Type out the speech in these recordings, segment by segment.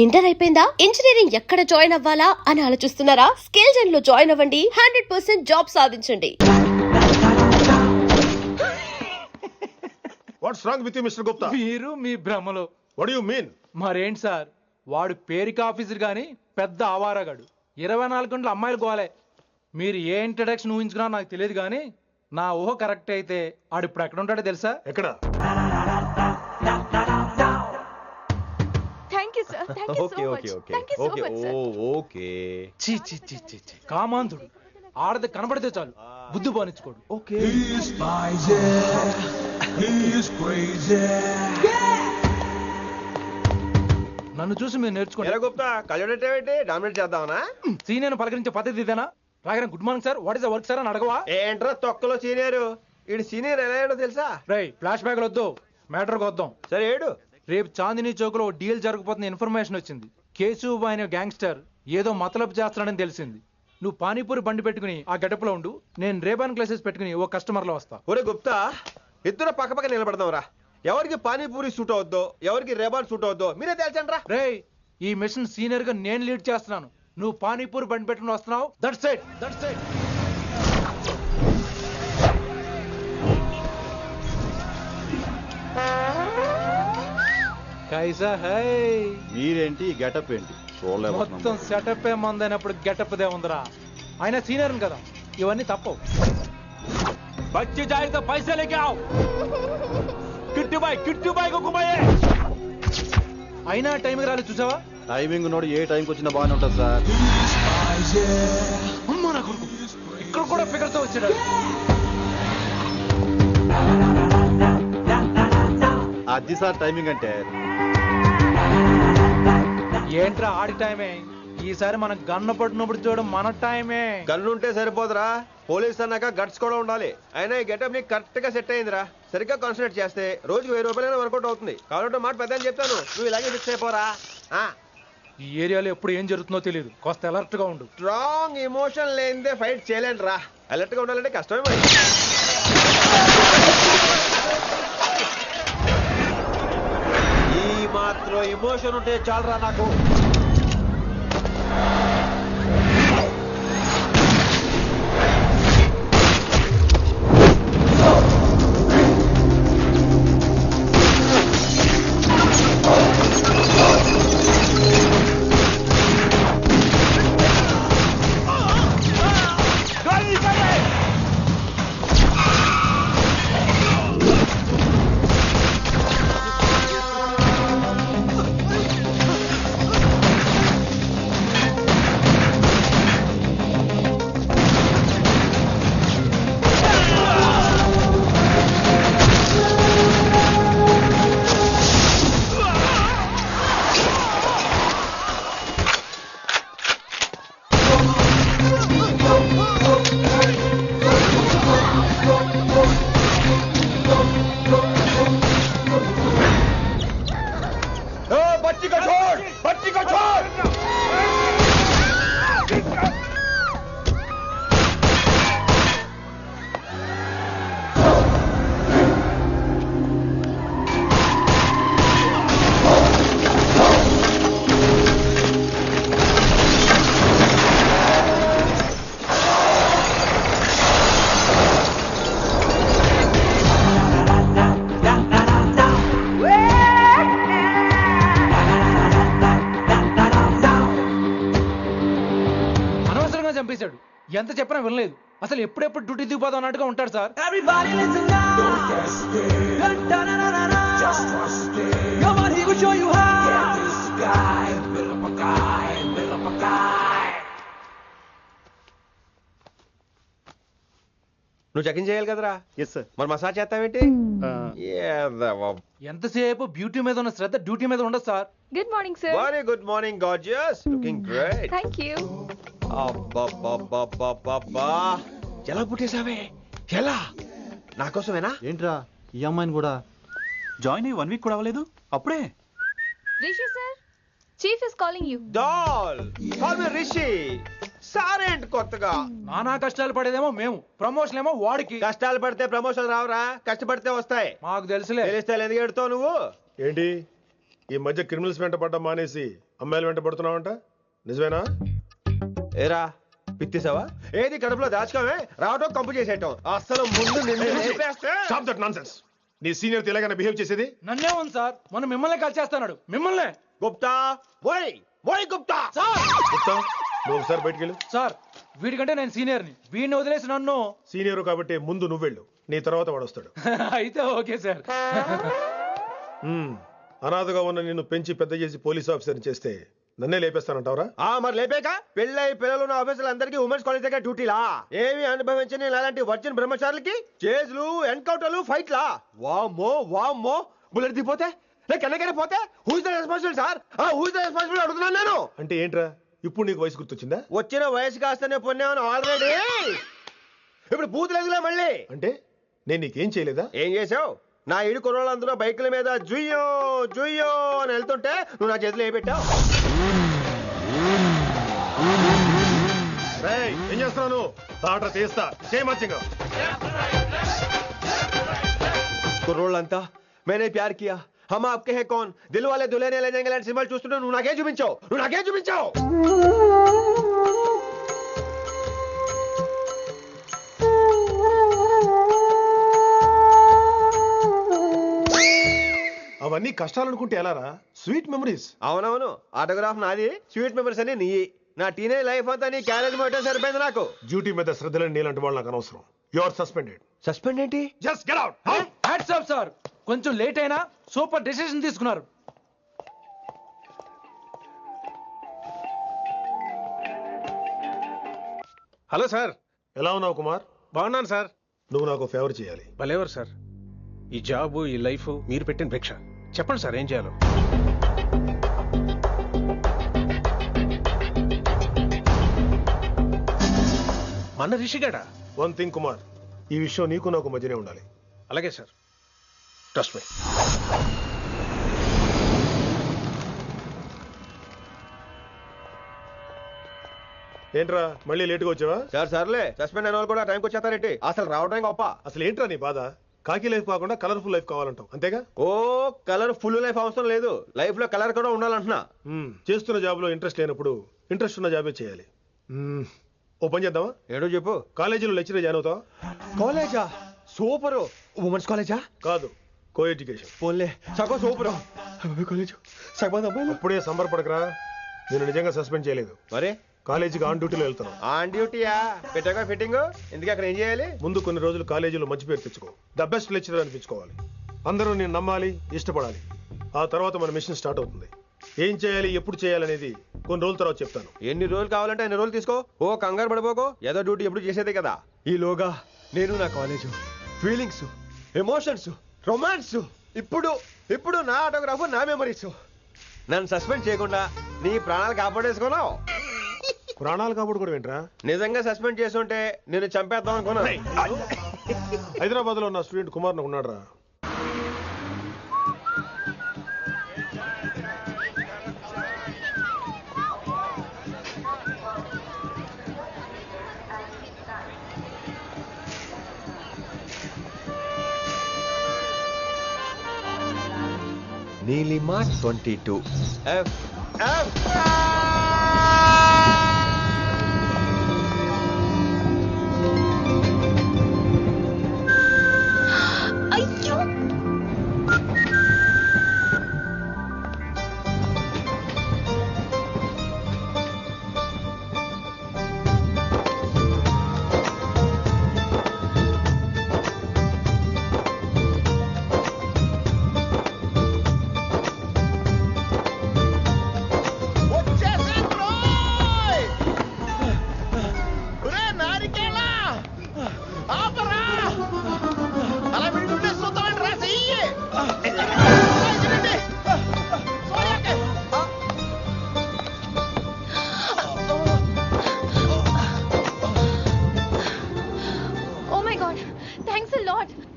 Inter అయిపోయిందా? Engineering ఎక్కడ join అవ్వాలా అని ఆలోచిస్తున్నారా? స్కిల్ జెన్ లో జాయిన్ అవ్వండి. 100% జాబ్ సాధించండి. What's wrong with you mister Gupta? మీరు మీ భ్రమలో. What do you mean? మరేంటి సార్, వాడు పేరుకి ఆఫీసర్ గాని పెద్ద ఆవారగాడు. 24 గంటలు అమ్మాయిలు గోలే. మీరు ఏ ఇంట్రడక్షన్ ఊహించుకున్నా నాకు తెలియదు కానీ నా ఊహ కరెక్ట్ అయితే ఆడు ఇప్పుడు ఎక్కడ ఉంటాడో తెలుసా? ఎక్కడ? Thank you, sir. Thank you so much. Thank you so much, sir. Okay చీ చీ చీ చీ చీ. కామాంధుడు. ఆడది కనబడితే చాలు బుద్ధి బానించుకోడు. Okay He's spicy, he's crazy. నన్ను చూసి మీరు నేర్చుకోండి. గుప్తా కళ్ళేంటి డామినేట్ చేద్దామనా? సీనియర్ పలకరించే పద్ధతి ఇదేనా? రాగానే good morning sir, what is the work sir అని అడగవా? ఏంట్రా తొక్కలో సీనియర్? ఈడు సీనియర్ ఎలా ఏడో తెలుసా? రై ఫ్లాష్ బ్యాక్ వద్దు, మ్యాటర్కి వద్దాం. సరే ఏడు. రేపు చాందినీ చౌక్ లో డీల్ జరగబోతున్న ఇన్ఫర్మేషన్ వచ్చింది. కేశూబాయ్ అనే గ్యాంగ్స్టర్ ఏదో మతలబు చేస్తున్నాడని తెలిసింది. నువ్వు పానీపూరి బండి పెట్టుకుని ఆ గడపలో ఉండు, నేను రేబాన్ గ్లాసెస్ పెట్టుకుని ఓ కస్టమర్ లో వస్తా. ఒరే గుప్తా, ఇద్దరు పక్క పక్క నిలబడదాం రా. ఎవరికి పానీపూరి సూట్ అవుద్దో, ఎవరికి రేబాన్ సూట్ అవుద్దో మీరే తేల్చండి రా. రేయ్, ఈ మిషన్ సీనియర్ గా నేను లీడ్ చేస్తున్నాను. నువ్వు పానీపూరి బండి పెట్టుకుని వస్తున్నావు. That's it, that's it. కైసా హై? మీరేంటి గెటప్ ఏంటి? మొత్తం సెటప్ ఏ మందైనప్పుడు గెటప్ దే ఉందిరా. ఆయన సీనియర్ కదా, ఇవన్నీ తప్పవు. బచ్చి జాయితో పైసా లేకే ఆవ్. కిట్టు బాయ్ కుక్కుబాయే. అయినా టైంకి రాలేదు చూసావా? టైమింగ్ నోడు ఏ టైంకి వచ్చినా బాగానే ఉంటుంది సార్. అమ్మా నా కొడుకు, ఇక్కడ కూడా ఫిగర్ తో వచ్చాడు. అది సార్ టైమింగ్ అంటే. ఏంట్రా ఆడి టైమే? ఈసారి మనం గన్ను పట్టినప్పుడు చూడడం మన టైమే. గన్ను ఉంటే సరిపోదురా, పోలీస్ అన్నాక గట్స్ కూడా ఉండాలి. అయినా ఈ గెటప్ నీకు కరెక్ట్ గా సెట్ అయిందిరా. సరిగ్గా కాన్సన్ట్రేట్ చేస్తే రోజుకి 1000 రూపాయలైనా వర్కౌట్ అవుతుంది. కాబట్టి మాట పెద్ద అని చెప్తాను, నువ్వు ఇలాగే ఫిక్స్ అయిపోరా. ఈ ఏరియాలో ఎప్పుడు ఏం జరుగుతుందో తెలియదు, కాస్త అలర్ట్ గా ఉండు. స్ట్రాంగ్ ఎమోషన్ లేనిదే ఫైట్ చేయలేండి రా. అలర్ట్ గా ఉండాలంటే కష్టమే మరి. ఈ మాత్రం ఎమోషన్ ఉంటే చాలరా నాకు. చంపేశాడు. ఎంత చెప్పినా వినలేదు. అసలు ఎప్పుడెప్పుడు డ్యూటీ దిగిపోదాం అన్నట్టుగా ఉంటాడు sir. Don't get scared. Just trust it. Come on, he will show you how. Get this guy, build up a guy, build up a guy. నువ్వు చెకింగ్ చేయాలి కదరా. Yes sir. మరి మసాజ్ చేస్తావేంటి? ఎంతసేపు బ్యూటీ మీద ఉన్న శ్రద్ధ డ్యూటీ మీద ఉండదు sir. Good morning, sir. Very good morning gorgeous, looking great. Thank you. అబ్బబ్బబ్బబ్బబ్బా, ఎలా పుట్టేశావే? ఎలా? నా కోసమేనా? ఏంట్రా ఈ అమ్మాయిని కూడా జాయిన్ అయ్యి 1 వీక్ కూడా అవ్వలేదు అప్పుడే? Rishi, sir. Chief is calling you. Doll call me Rishi. సారేంటి కొత్తగా? నానా కష్టాలు పడేదేమో మేము, ప్రమోషన్ ఏమో వాడికి. కష్టాలు పడితే ప్రమోషన్ రావురా, కష్టపడితే వస్తాయి. మాకు తెలుసులే. తెలిస్తే ఎందుకు ఎడుతావు నువ్వు? ఏంటి ఈ మధ్య క్రిమినల్స్ వెంట పడ్డం మానేసి అమ్మాయిలు వెంట పడుతున్నావంట నిజమేనా? ఏరా పిత్తిసావా? ఏది కడుపులో దాచుకోవే, రావటం కంపు చేసేయటం. అసలు ముందు నిన్ను లేపేస్తే- స్టాప్ దట్ నాన్సెన్స్. నీ సీనియర్ ఇలాగైనా బిహేవ్ చేసేది? నన్నే ఉంది సార్, మనం మిమ్మల్ని కాల్ చేస్తున్నాడు. మిమ్మల్నే గుప్తా ఓయ్ గుప్తా. గుప్తా, నువ్వు ఒకసారి బయటికి వెళ్ళు. సార్, వీడికంటే నేను సీనియర్ని, వీడిని వదిలేసి నన్ను సీనియర్ కాబట్టి ముందు నువ్వు వెళ్ళు, నీ తర్వాత వాడు వస్తాడు. అయితే ఓకే సార్. అనాథగా ఉన్న నిన్ను పెంచి పెద్ద చేసి పోలీస్ ఆఫీసర్ చేస్తే నన్నే లేపేస్తానంటావరా? మరి లేపాక పెళ్ళై పిల్లలు ఉన్న ఆఫీసులు అందరికీ ఉమెన్స్ కాలేజ్ దగ్గర డ్యూటీలా? ఏమి అనుభవించని అలాంటి వర్జిన్ బ్రహ్మచారులకి చేజ్లు, ఎన్కౌంటర్లు, ఫైట్లా? వామ్మో బుల్లెట్ దిగిపోతే కన్నకనే పోతే who is the responsible sir? Who is the responsible అడుగుతున్నాను నేను. అంటే ఏంట్రా, ఇప్పుడు నీకు వయసు గుర్తొచ్చిందా? వచ్చిన వయసు కాస్తనే పొన్నాను ఆల్రెడీ. ఇప్పుడు బూత్ లేదులే మళ్ళీ. అంటే నేను నీకేం చేయలేదా? ఏం చేసావు? నా ఇడు కుర్రోళ్ళందరూ బైకుల మీద జుయ్యో జుయ్యో అని వెళ్తుంటే నువ్వు నా చేతిలో ఏ పెట్టావు? ఏం చేస్తున్నాను? తాట తీస్తా చేయమచ్చంగా. కుర్రోళ్ళంతా मैंने प्यार किया हम आपके हैं कौन दिल वाले दुल्हने ले जाएंगे లాంటి సినిమాలు చూస్తుంటే నువ్వు నాకే చూపించావు. అవన్నీ కష్టాలు అనుకుంటే ఎలారా? Sweet memories. అవునవును, ఆటోగ్రాఫ్ నాది, స్వీట్ మెమరీస్ అని నీ. నా టీనేజ్ లైఫ్ అంతా నీ క్యారేజ్ మొత్తం సరిపోయింది నాకు. డ్యూటీ మీద శ్రద్ధలేని నీలాంటి వాళ్ళు నాకు అనవసరం. You are suspended. సస్పెండ్ ఏంటి? Just get out. Hats off sir, కొంచెం లేట్ అయినా సూపర్ డెసిషన్ తీసుకున్నారు. Hello sir. ఎలా ఉన్నావు కుమార్? బాగున్నాను సార్. నువ్వు నాకు ఫేవర్ చేయాలి. భలేవారు సార్. ఈ జాబ్, ఈ లైఫ్ మీరు పెట్టిన భిక్ష. చెప్పండి సార్ ఏం చేయాలో. మన రిషిగాడా? వన్ థింగ్ కుమార్, ఈ విషయం నీకు నాకు మధ్యనే ఉండాలి. అలాగే సార్, ట్రస్ట్ మీ. ఏంట్రా మళ్ళీ లేటుగా వచ్చావా? సర్లే, సస్పెండ్ అయిన వాళ్ళు కూడా టైంకి వచ్చేస్తారేంటి? అసలు రావడానికి గొప్ప. అసలు ఏంట్రా నీ బాధ? కాకి లైఫ్ కాకుండా కలర్ఫుల్ లైఫ్ కావాలంటావు, అంతేగా? ఓ కలర్ ఫుల్ లైఫ్ అవసరం లేదు, లైఫ్ లో కలర్ కూడా ఉండాలంటున్నా. చేస్తున్న జాబ్ లో ఇంట్రెస్ట్ లేనప్పుడు ఇంట్రెస్ట్ ఉన్న జాబే చేయాలి. ఓ పని చేద్దామా? ఏడో చెప్పు. కాలేజీలో లెక్చరర్ జాయిన్ అవుతావా? కాలేజా? సూపర్. ఉమెన్స్ కాలేజా? కాదు, కో ఎడ్యుకేషన్. పోన్లే, సగం సూపర్. కాలేజ్ సగం అబ్బాయిలు. అప్పుడే సంబరపడకరా, నేను నిజంగా సస్పెండ్ చేయలేదు. మరే కాలేజీకి ఆన్ డ్యూటీలో వెళ్తాను. ఆన్ డ్యూటీయా? పెట్టాక ఫిట్టింగ్ ఎందుకు? అక్కడ ఏం చేయాలి? ముందు కొన్ని రోజులు కాలేజీలో మంచి పేరు తెచ్చుకో, ద బెస్ట్ లెక్చరర్ అనిపించుకోవాలి. అందరూ నేను నమ్మాలి, ఇష్టపడాలి. ఆ తర్వాత మన మిషన్ స్టార్ట్ అవుతుంది. ఏం చేయాలి, ఎప్పుడు చేయాలనేది కొన్ని రోజుల తర్వాత చెప్తాను. ఎన్ని రోజులు కావాలంటే అన్ని రోజులు తీసుకో. ఓ కంగారు పడిపోకో, ఏదో డ్యూటీ ఎప్పుడు చేసేదే కదా. ఈలోగా నేను నా కాలేజ్ ఫీలింగ్స్, ఎమోషన్స్, రొమాన్స్, ఇప్పుడు నా ఆటోగ్రాఫ్, నా మెమరీస్. నన్ను సస్పెండ్ చేయకుండా నీ ప్రాణాలు కాపాడేసుకున్నావు. ప్రాణాలు కాబట్టి కూడా ఏంట్రా? నిజంగా సస్పెండ్ చేస్తుంటే నేను చంపేద్దాం అనుకున్నా. హైదరాబాద్ లో నా స్టూడెంట్ కుమార్ ఉన్నాడు రా. నీలిమా 22 F. అయ్యో,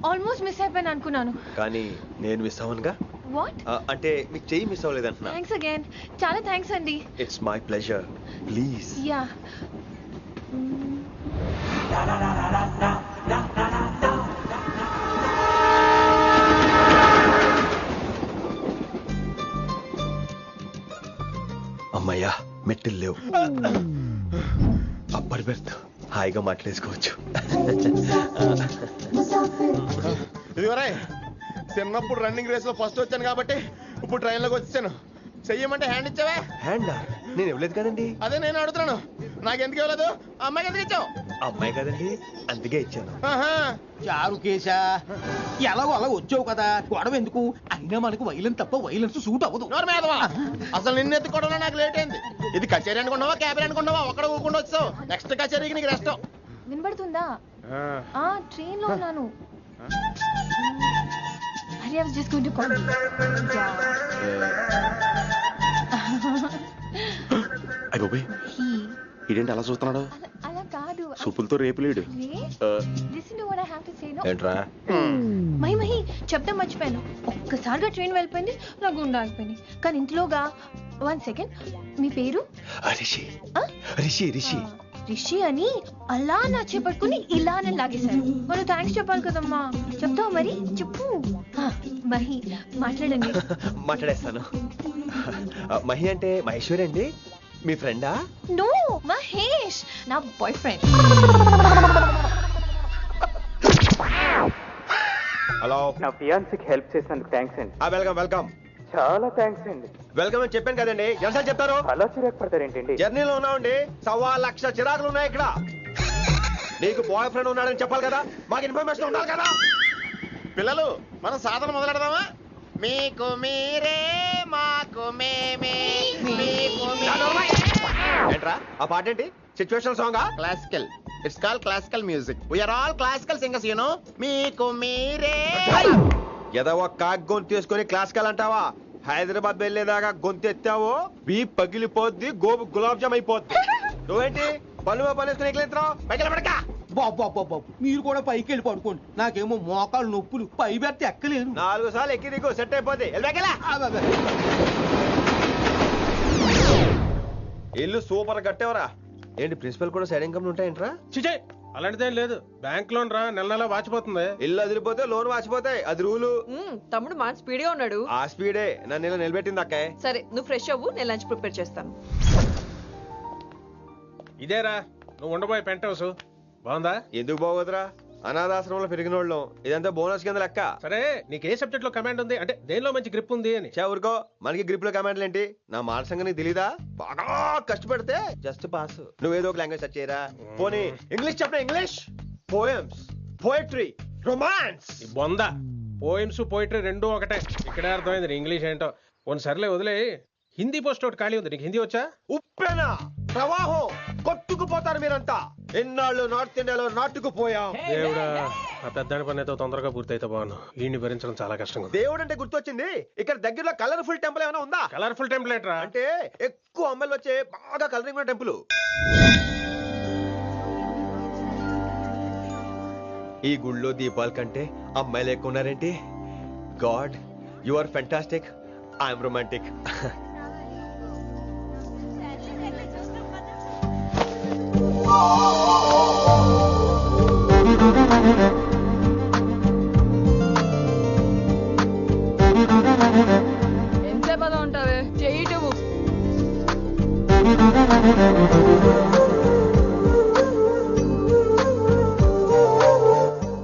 ఆల్మోస్ట్ మిస్ అయిపోయాను అనుకున్నాను. కానీ నేను మిస్ అవ్వనుగా. వాట్? అంటే మీకు చెయ్యి మిస్ అవ్వలేదంటున్నా. థ్యాంక్స్ అగైన్, చాలా థ్యాంక్స్ అండి. It's my pleasure, please. Yeah. అమ్మయ్యా మెట్టులు లేవు. అప్పర్ బెర్త్ హాయిగా మాట్లాడేసుకోవచ్చు. ఇదివరే చిన్నప్పుడు రన్నింగ్ రేస్ లో ఫస్ట్ వచ్చాను కాబట్టి ఇప్పుడు ట్రైన్ లోకి వచ్చాను. చెయ్యమంటే హ్యాండ్ ఇచ్చావే. హ్యాండా? నేను ఇవ్వలేదు కదండి. అదే నేను అడుగుతున్నాను, నాకెందుకు ఇవ్వలేదు? అమ్మాయికి ఎందుకు ఇచ్చావు? అమ్మాయి కదండి, అందుకే ఇచ్చాను. చారు కేశా ఎలాగో అలా వచ్చావు కదా, గొడవ ఎందుకు? అయినా మనకు వైలెన్స్ తప్ప వైలెన్స్ సూట్ అవ్వదు. అసలు నిన్ను ఎత్తుకోవడంలో నాకు లేట్ అయింది. ఇది కచేరీ అనుకున్నావా క్యాబరీ అనుకున్నావా? ఒక్కడ ఊకుండా వచ్చావు. నెక్స్ట్ కచేరీకి నీకు రెస్ట్. వినబడుతుందా? ట్రైన్ లో ఉన్నాను. I was just going to call you. అయ్యో ఇదేంటి అలా చూస్తున్నాడు? అలా కాదు. సూపులతో రేపులేడు. Listen to what I have to say, no? ఏంట్రా? మహి చెప్తా మర్చిపోయాను. ఒక్కసారిగా ట్రైన్ వెళ్ళిపోయింది, నా గుండె ఆగిపోయింది. కానీ ఇంట్లోగా 1 సెకండ్, మీ పేరు? రిషి. రిషి రిషి రిషి అని అలా నా చేపట్టుకుని ఇలానే లాగేశారు. మరి థ్యాంక్స్ చెప్పాలి కదమ్మా. చెప్తావు మరి? చెప్పు. మహి మాట్లాడండి. మాట్లాడేస్తాను. మహి అంటే మహేశ్వరి అండి, మీ ఫ్రెండా? నో, మహేష్ నా బాయ్ ఫ్రెండ్. హలో. నా ఫియాన్సీకి హెల్ప్ చేసినందుకు థ్యాంక్స్ అండి. Welcome welcome. చాలా థ్యాంక్స్ అండి. వెల్కమ్ అని చెప్పాను కదండి, ఎన్నిసార్లు చెప్తారు? అలా చిరాకు పడతారేంటండి? జర్నీలో ఉన్నామండి, 1,00,000 చిరాకులు ఉన్నాయి ఇక్కడ. నీకు బాయ్ ఫ్రెండ్ ఉన్నాడని చెప్పాలి కదా, మాకు ఇన్ఫర్మేషన్ ఉండాలి కదా. పిల్లలు, మనం సాధన మొదలెడదామా? మీకు మీరే మాకు మేమే. ఏంట్రా ఆ పాట ఏంటి? సిచ్యువేషన్ సాంగా? Classical. It's call classical music. We are all classical singers, you know. మీకు మీరే. ఏదో ఒక కాక్ గొంతు తీసుకొని క్లాసికల్ అంటావా? హైదరాబాద్ వెళ్ళేదాకా గొంతు ఎత్తావో బీ పగిలిపోద్ది, గోబు గులాబ్ జామ్ అయిపోద్ది. నువ్వేంటి పళ్ళు పనేసుకుని ఎక్కలేంటావు? పైకి పడక. బాబు మీరు కూడా పైకి వెళ్ళి పడుకోండి, నాకేమో మోకాలు నొప్పులు, పై పెడితే ఎక్కలేను. 4 సార్లు ఎక్కి దిగు, సెట్ అయిపోద్ది. ఇల్లు సూపర్ కట్టేవరా. ఏంటి ప్రిన్సిపల్ కూడా సైడ్ ఇన్కమ్ ఉంటాయంట్రా? చిచే అలాంటిదేం లేదు. బ్యాంక్ లోన్ రా, నెల నెల వాచిపోతుంది. ఇల్లు అదిరిపోతే లోన్ వాచిపోతాయి, అది రూలు. తమ్ముడు మా స్పీడ్ గా ఉన్నాడు. ఆ స్పీడే నన్ను ఇలా నిలబెట్టింది అక్కాయ్. సరే నువ్వు ఫ్రెష్ అవ్వు, నేను లంచ్ ప్రిపేర్ చేస్తాను. ఇదేరా నువ్వు ఉండబోయే పెంట్ హౌస్. బాగుందా? ఎందుకు బాగోదురా, అనాథాశ్రమంలో పెరిగిన వాళ్ళం, ఇదంతా బోనస్ కింద లెక్క. సరే నీకు ఏ సబ్జెక్ట్ లో కమాండ్ ఉంది, అంటే దేనిలో మంచి గ్రిప్ ఉంది అని? ఊరుకో, మనకి గ్రిప్ లో కమాండ్లు ఏంటి? నా మాట సంగతి నీకు తెలీదా? బాగా కష్టపడితే జస్ట్ పాస్. నువ్వేదో ఒక లాంగ్వేజ్ సెర్చ్ చేయరా. పోనీ ఇంగ్లీష్ చెప్పిన ఇంగ్లీష్, పోయమ్స్, పోయట్రీ, రొమాన్స్. బొంద పోయిమ్స్ పోయిటరీ రెండూ ఒకటే. ఇక్కడే అర్థమైంది ఇంగ్లీష్ ఏంటో. కొన్ని సర్లే వదిలే. హిందీ పోస్ట్ ఒకటి ఖాళీ ఉంది, నీకు హిందీ వచ్చా? ఉప్పెనా ప్రవాహం కొట్టుకుపోతారు మీరంతా. ఎన్నాళ్ళు నార్త్ ఇండియాలో నాటుకుపోయాం. దేవుడా, ఆ పెద్దాని పని అయితే తొందరగా పూర్తయితే బాగున్నాను. వీడిని భరించడం చాలా కష్టంగా. దేవుడు అంటే గుర్తొచ్చింది, ఇక్కడ దగ్గరలో కలర్ఫుల్ టెంపుల్ ఏమైనా ఉందా? కలర్ఫుల్ టెంపుల్ ఏంట్రా? అంటే ఎక్కువ అమ్మాయిలు వచ్చే బాగా కలరింగ్ ఉన్న టెంపుల్. ఈ గుళ్ళో దీపాల కంటే అమ్మాయిలు ఎక్కువ ఉన్నారేంటి? God, you are fantastic, I'm romantic. ఎంతసేపు అలా ఉంటావే, చెయ్యటము.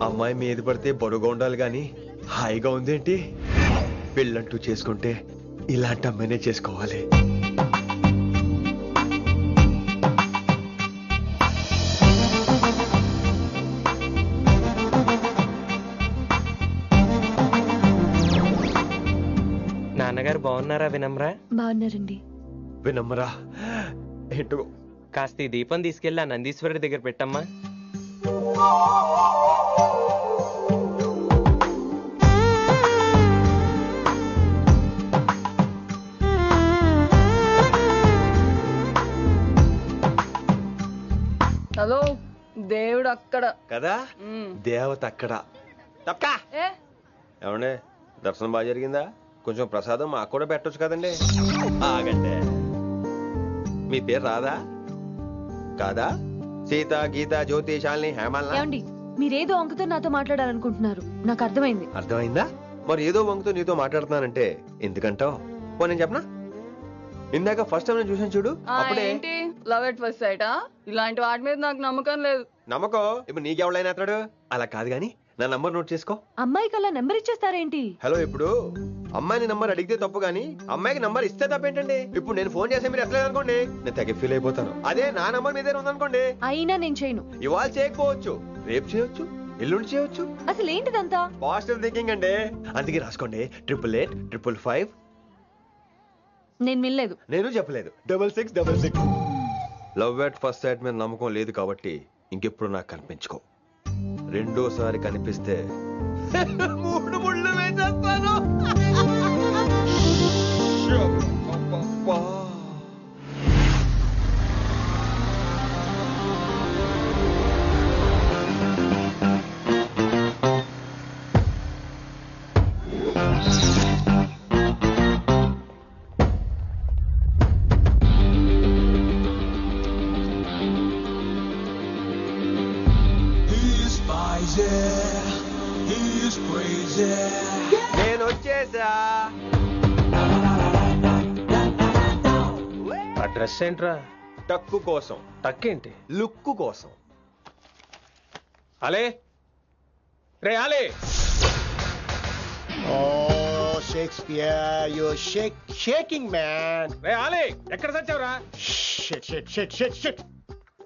అమ్మాయి మీద పడితే బరువుగా ఉండాలి గాని హాయిగా ఉందేంటి? పెళ్ళంటూ చేసుకుంటే ఇలాంటి అమ్మాయినే చేసుకోవాలి. నాన్నగారు బాగున్నారా వినమ్రా? బాగున్నారండి. వినమ్రా ఏంటో కాస్త ఈ దీపం తీసుకెళ్ళి ఆ నందీశ్వరుడి దగ్గర పెట్టమ్మా. హలో, దేవుడు అక్కడ కదా, దేవత అక్కడ. తప్పకా ఏ ఏమండే, దర్శనం బాగా జరిగిందా? కొంచెం ప్రసాదం మాకు కూడా పెట్టొచ్చు కదండి. ఆగండి, మీ పేరు రాదా కాదా? సీత, గీత, జ్యోతి, శాలిని, హేమల్నా? ఏమండి, మీరేదో అంకుతో నాతో మాట్లాడాలనుకుంటున్నారు, నాకు అర్థమైంది. అర్థమైందా? మరి ఏదో వంగుతో నీతో మాట్లాడుతున్నానంటే ఎందుకంటావు? నేను చెప్పనా? ఇందాక ఫస్ట్ టైం నేను చూసాను చూడు అప్పుడే. ఏంటి లవ్ ఎట్ ఫస్ట్ సైటా? ఇలాంటి వాటి మీద నాకు నమ్మకం లేదు. నమ్మకం ఇప్పుడు నీకెవడైనా అతడు అలా కాదు గాని నా నంబర్ నోట్ చేసుకో. అమ్మాయికి అలా నెంబర్ ఇచ్చేస్తారేంటి? హలో, ఇప్పుడు అమ్మాయిని నంబర్ అడిగితే తప్పు గానీ అమ్మాయికి నంబర్ ఇస్తే తప్పేంటండి? ఇప్పుడు నేను ఫోన్ చేస్తే మీరు ఎట్లేదు అనుకోండి, నేను తెగ ఫీల్ అయిపోతాను. అదే నా నంబర్ మీ దగ్గర ఉందనుకోండి, అయినా నేను చేయను. ఇవాళ చేయకపోవచ్చు, రేపు చేయొచ్చు, ఎల్లుండి చేయొచ్చు. అసలు ఏంటిదంతా? పాజిటివ్ థింకింగ్ అండి. అందుకే రాసుకోండి 888 నేను వినలేదు. నేను చెప్పలేదు 6666. లవ్ ఎట్ ఫస్ట్ సైట్ మీద నమ్మకం లేదు కాబట్టి ఇంకెప్పుడు నాకు కనిపించుకో. రెండోసారి కనిపిస్తే 3 ముళ్ళు వేసేస్తాను. He's spicy, he's crazy. నేను వచ్చేసా. ఆ డ్రెస్ ఏంట్రా? టక్కు కోసం. టక్ ఏంటి? లుక్కు కోసం. అలే రే అలే. Oh, Shakespeare, you're shaking, man. రే అలే ఎక్కడ చచ్చావురా? Shit.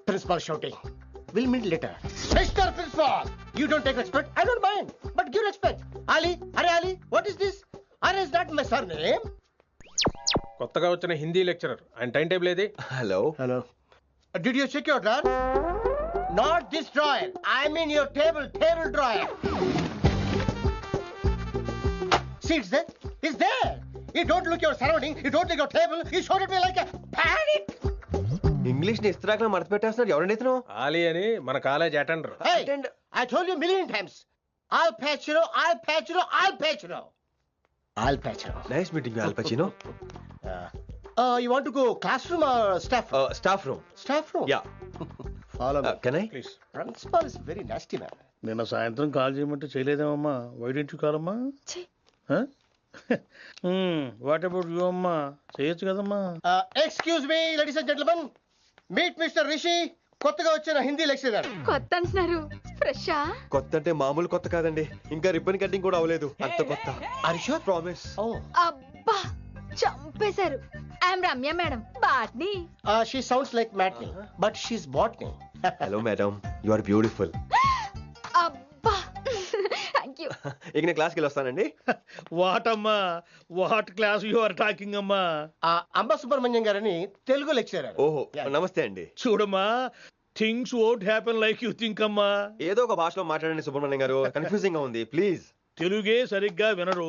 Principal shouting. We'll meet later. Mr. Principal, you don't take respect. I don't mind, but give respect. Ali, what is this? Ali is not my surname. కొత్తగా వచ్చిన Hindi lecturer, ఆయన time table ఏది? Hello. Did you check your drawer? Not this drawer. I mean your table drawer. See, it's there. You don't look your surrounding. You don't look your table. You showed at me like a panic. English ని ఇస్త్రాకులో మడత పెట్టేస్తున్నాడు. ఎవరండి ఇతను? ఆలీ అని మన college attender. Hey, I told you a million times. I'll patch you. Nice meeting all పచినో. You want to go classroom or staff room? Staff room. Staff room? Yeah. Follow me. Can I? Please. Principal is very nasty man. నిన్న సాయంత్రం call చేయమంటే చేయలేదేమమ్మా? వైడెంట్ కాలమ్మా? What about you అమ్మా? చేయొచ్చు కదమ్మా. Excuse me, ladies and gentlemen. Meet Mr. Rishi. కొత్తగా వచ్చిన Hindi lecturer. కొత్త అంటున్నారు, ఫ్రెషా? కొత్త అంటే మామూలు కొత్త కాదండి, ఇంకా రిబ్బన్ కటింగ్ కూడా అవ్వలేదు, అంత కొత్త. Are you sure? ప్రామిస్. అబ్బా చంపేశారు. I'm Ramya madam, botany. She sounds like Matney, but she's botany. Hello madam, you are beautiful. అబ్బా థ్యాంక్ యూ. ఇక నేను క్లాస్కి వెళ్ళి వస్తానండి. వాట్ అమ్మా? What class you are talking అమ్మా? అంబ సుబ్రహ్మణ్యం గారని తెలుగు లెక్చరర్. ఓహో, నమస్తే అండి. చూడమ్మా, things won't happen like you think అమ్మా. ఏదో ఒక భాషలో మాట్లాడండి సుబ్రహ్మణ్యం గారు, కన్ఫ్యూజింగ్ గా ఉంది, ప్లీజ్. తెలుగే సరిగ్గా వినరు.